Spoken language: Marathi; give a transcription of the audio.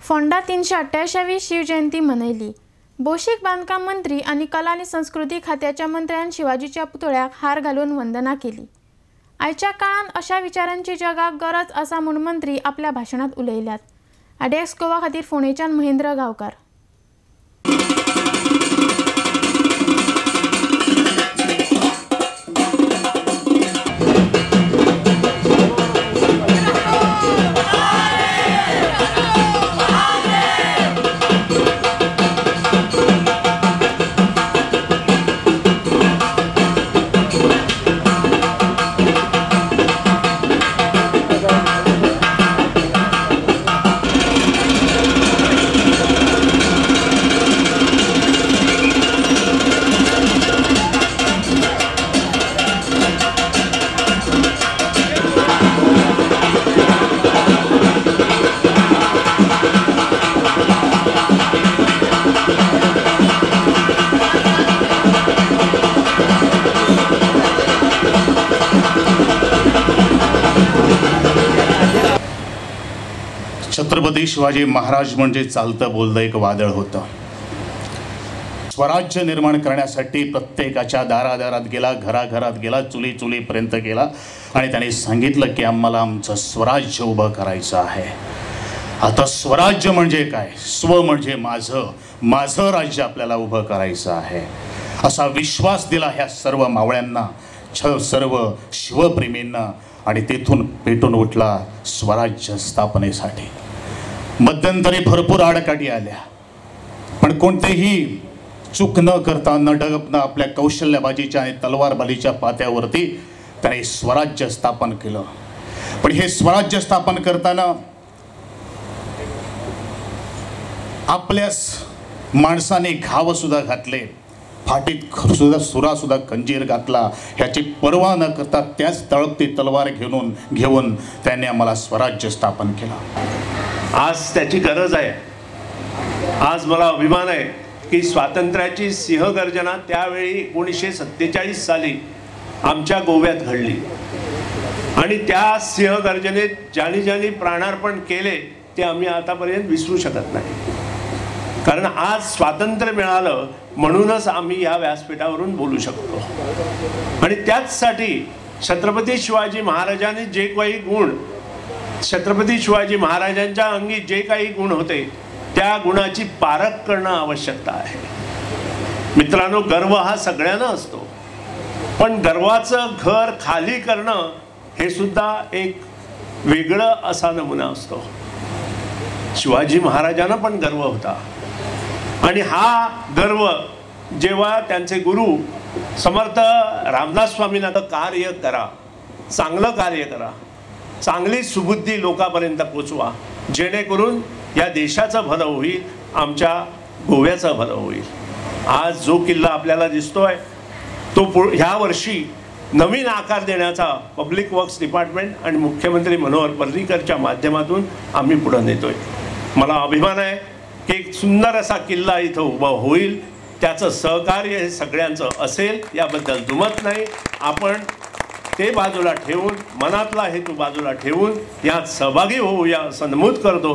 फोंडा 388वी शिवजयंती मनयली। भौशीक बांधकाम मंत्री आणि कला आणि संस्कृती खात्याच्या मंत्र्यान शिवाजीच्या पुतळ्याक हार घालून वंदना केली। आयच्या काळात अशा विचारांची जगाक गरज आसा म्हूण मंत्री आपल्या भाषणात उलयल्यात। आयडेक्स गोवा खातीर फोंडेच्यान महेंद्र गांवकार। छत्रपती शिवाजी महाराज म्हणजे चालतं बोलतं एक वादळ होतं। स्वराज्य निर्माण करण्यासाठी प्रत्येकाच्या दारादारात गेला, घराघरात गेला, चुली चुलीपर्यंत गेला आणि त्याने सांगितलं की आम्हाला आमचं स्वराज्य उभं करायचं आहे। आता स्वराज्य म्हणजे काय? स्व म्हणजे माझं, माझं राज्य आपल्याला उभं करायचं आहे असा विश्वास दिला ह्या सर्व मावळ्यांना, सर्व शिवप्रेमींना आणि तेथून पेटून उठला स्वराज्य स्थापनेसाठी। मध्यंतरी भरपूर आडकाठी आल्या, पण कोणतेही चूक न करता न डगमता आपल्या कौशल्यबाजीच्या आणि तलवारबाजीच्या पात्यावरती त्याने स्वराज्य स्थापन केलं। पण हे स्वराज्य स्थापन करताना आपल्याच माणसाने घाव सुद्धा घातले, फाटीत सुद्धा सुद्धा खंजीर घातला, ह्याची पर्वा न करता त्याच तळपती तलवार घेऊन त्याने आम्हाला स्वराज्य स्थापन केलं। आज त्याची गरज आहे। आज मला अभिमान आहे की स्वातंत्र्याची सिंहगर्जना त्यावेळी 1947 साली आमच्या गोव्यात घडली आणि त्या सिंहगर्जनेत ज्यांनी ज्यांनी प्राणार्पण केले ते आम्ही आतापर्यंत विसरू शकत नाही। कारण आज स्वातंत्र्य मिळालं म्हणूनच आम्ही या व्यासपीठावरून बोलू शकतो आणि त्याचसाठी छत्रपती शिवाजी महाराजांनी जे काही गुण, छत्रपती शिवाजी महाराजांच्या अंगी जे काही गुण होते त्या गुणाची पारख करणं आवश्यकता आहे। मित्रांनो, गर्व हा सगळ्यांना असतो, पण गर्वाचं घर खाली करणं हे सुद्धा एक वेगळं असा नमुना असतो। शिवाजी महाराजांना पण गर्व होता आणि हा गर्व जेव्हा त्यांचे गुरु समर्थ रामदास स्वामींना कार्य करा, चांगलं कार्य करा, चांगली सुबुद्धी लोकांपर्यंत पोचवा, जेणेकरून या देशाचं भलं होईल, आमच्या गोव्याचं भलं होईल। आज जो किल्ला आपल्याला दिसतोय तो ह्या वर्षी नवीन आकार देण्याचा पब्लिक वर्क्स डिपार्टमेंट आणि मुख्यमंत्री मनोहर पर्रीकरच्या माध्यमातून आम्ही पुढे नेतोय। मला अभिमान आहे की एक सुंदर असा किल्ला इथं उभा होईल, त्याचं सहकार्य हे सगळ्यांचं असेल याबद्दल दुमत नाही। आपण ते बाजूला ठेवून, मनातला हेतू बाजूला ठेवून यात सहभागी होऊया असं नमूद करतो।